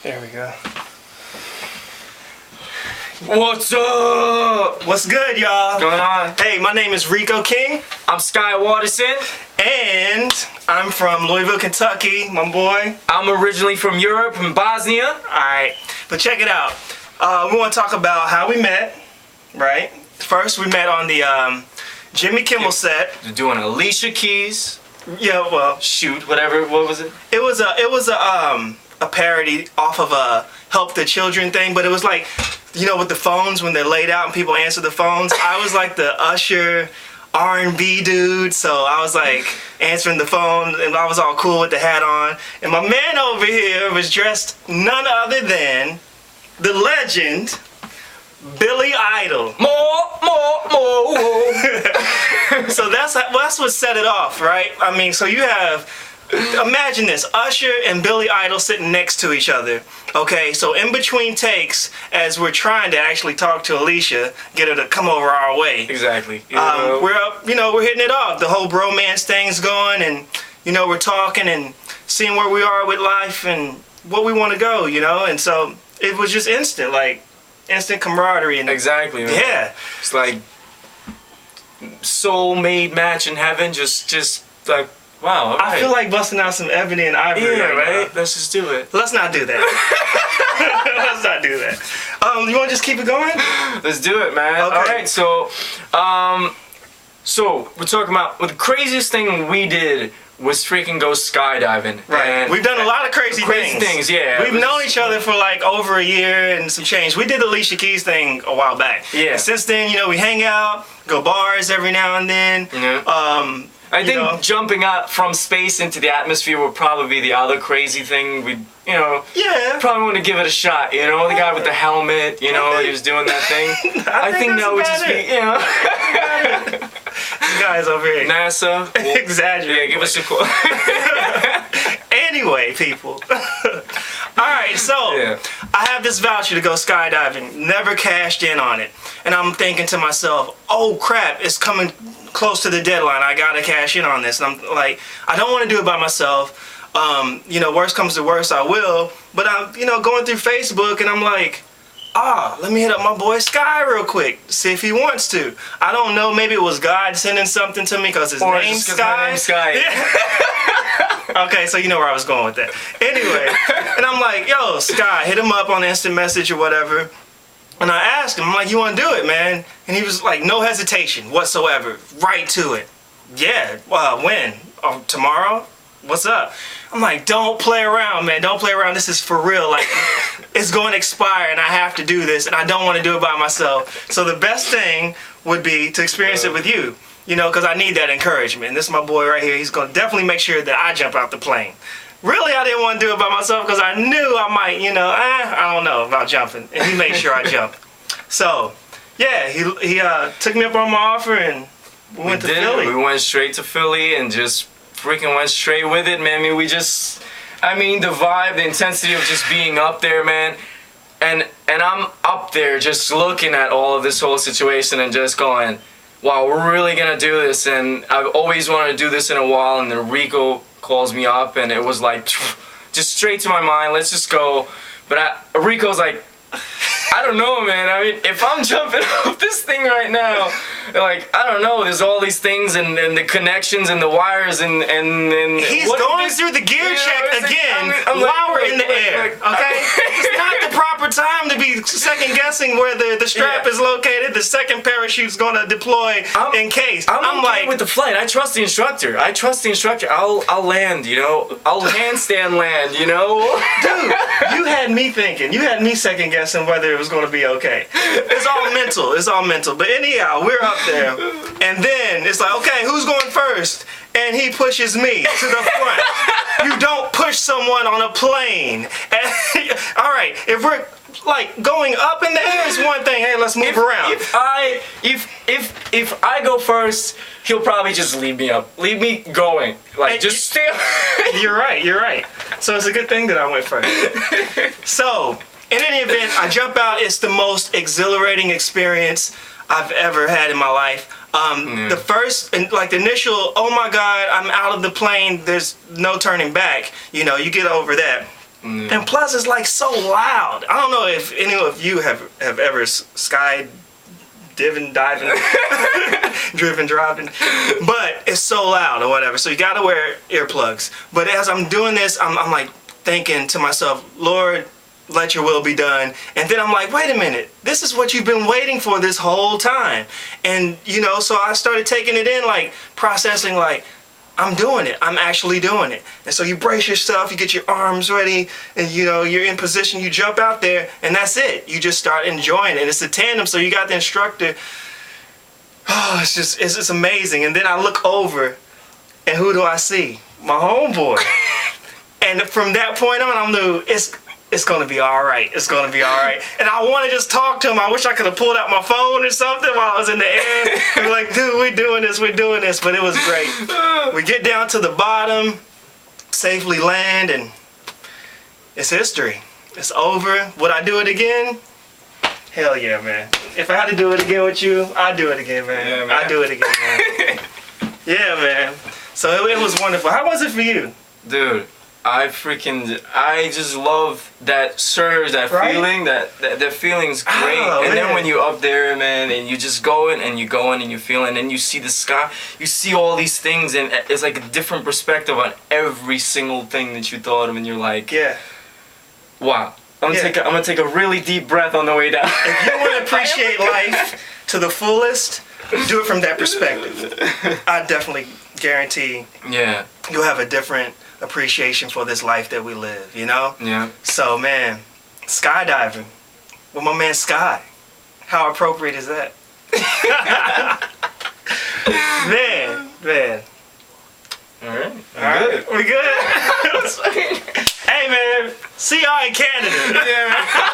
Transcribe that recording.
There we go. What's up? What's good, y'all? What's going on? Hey, my name is Rico King. I'm Sky Audition. And I'm from Louisville, Kentucky, my boy. I'm originally from Europe, from Bosnia. Alright, but check it out. We want to talk about how we met, right? First, we met on the Jimmy Kimmel set. They're doing Alicia Keys. Yeah, well, Shoot, whatever. What was it? it was a parody off of a Help the Children thing, but it was like, you know, with the phones when they're laid out and people answer the phones. I was like the Usher R&B dude, so I was like answering the phone, and I was all cool with the hat on. And my man over here was dressed none other than the legend, Billy Idol. More. So that's what set it off, right? I mean, so you have, imagine this, Usher and Billy Idol sitting next to each other. Okay, so in between takes, as we're trying to actually talk to Alicia, get her to come over our way. Exactly. We're up, we're hitting it off. The whole bromance thing's going, and we're talking and seeing where we are with life and what we want to go, and so it was just instant camaraderie. And exactly. Man. Yeah. It's like soul-made match in heaven. Just like, wow. All right. I feel like busting out some Ebony and Ivory. Yeah, right? right. Let's just do it. Let's not do that. Let's not do that. You want to just keep it going? Let's do it, man. Okay. All right. So we're talking about the craziest thing we did was freaking go skydiving. Right. And We've done a lot of crazy things. Yeah. We've known each other for like over a year and some change. We did the Alicia Keys thing a while back. Yeah. And since then, we hang out, go bars every now and then. Yeah. I think jumping up from space into the atmosphere would probably be the other crazy thing. Yeah. Probably want to give it a shot. The guy with the helmet, he was doing that thing. I think that would just be, guys over here. NASA. Well, Exaggerate. yeah, give us a call. Anyway, people. Alright, so Yeah. I have this voucher to go skydiving. Never cashed in on it. And I'm thinking to myself, oh crap, it's coming close to the deadline. I gotta cash in on this. And I'm like, I don't want to do it by myself. Worst comes to worst, I will. But I'm, going through Facebook and I'm like, let me hit up my boy Sky real quick, see if he wants to. I don't know, maybe it was God sending something to me because his name's Sky. Sky. Okay, so you know where I was going with that. Anyway, and I'm like, yo, Sky, hit him up on instant message or whatever. And I asked him, I'm like, you want to do it, man? And he was like, no hesitation whatsoever, right to it. Yeah, when? Tomorrow? What's up? I'm like, don't play around, man. Don't play around. This is for real. Like, it's going to expire and I have to do this and I don't want to do it by myself. So the best thing would be to experience it with you, because I need that encouragement. And this is my boy right here. He's going to definitely make sure that I jump out the plane. Really, I didn't want to do it by myself because I knew I might, I don't know about jumping. And he made sure I jumped. So, yeah, he took me up on my offer and we went to Philly. We went straight to Philly and just freaking went straight with it, man. The vibe, the intensity of just being up there, man. And I'm up there just looking at all of this whole situation and just going, wow, we're really gonna do this. And I've always wanted to do this in a while, and then Rico calls me up and it was like, just straight to my mind, let's just go. But Rico's like, I don't know, man. If I'm jumping off this thing right now, like, I don't know, there's all these things and the connections and the wires and he's going through the gear check again while we're in the air, okay? It's not the proper time to be second guessing where the strap is located. The second parachute's gonna deploy in case. I'm okay like with the flight. I trust the instructor. I'll land, I'll handstand land, Dude, you had me thinking. You had me second guessing whether it was gonna be okay. It's all mental. But anyhow, we're up there, and then it's like, okay, who's going first? And he pushes me to the front. You don't push someone on a plane. All right, if we're like going up in the air is one thing. Hey, let's move around. If I go first, he'll probably just leave me going. Like, just stay. You're right. So it's a good thing that I went first. So in any event, I jump out. It's the most exhilarating experience I've ever had in my life. The first, and like the initial, oh my God, I'm out of the plane, there's no turning back. You get over that. And plus, it's like so loud. I don't know if any of you have ever sky diving, driving, but it's so loud or whatever. So you gotta wear earplugs. But as I'm doing this, I'm like thinking to myself, Lord, let your will be done. And then I'm like, wait a minute, this is what you've been waiting for this whole time. And you know, so I started taking it in, like processing, like, I'm doing it. I'm actually doing it. And so you brace yourself, you get your arms ready, and you know, you're in position, you jump out there, and that's it. You just start enjoying it. And it's a tandem, so you got the instructor. Oh, it's amazing. And then I look over, and who do I see? My homeboy. And from that point on, I knew it's gonna be all right. It's gonna be all right. And I want to just talk to him. I wish I could have pulled out my phone or something while I was in the air. I'm like, dude, we're doing this. But it was great. We get down to the bottom, safely land, and it's history. It's over. Would I do it again? Hell yeah, man. If I had to do it again with you, I'd do it again, man. Yeah, man. I'd do it again, man. Yeah, man. So it was wonderful. How was it for you? Dude, I just love that surge, that Right? feeling, that feeling's great. Oh, and then man. when you're up there, man, and you just go in and you feel it, and then you see the sky, you see all these things, and it's like a different perspective on every single thing that you thought of, and you're like, Yeah. wow. I'm gonna take a really deep breath on the way down. If you want to appreciate life to the fullest, do it from that perspective. I definitely guarantee Yeah. you'll have a different appreciation for this life that we live, you know? Yeah. So, man, skydiving with my man Sky. How appropriate is that? man. All right. All right, we good? Hey, man, see y'all in Canada. Yeah.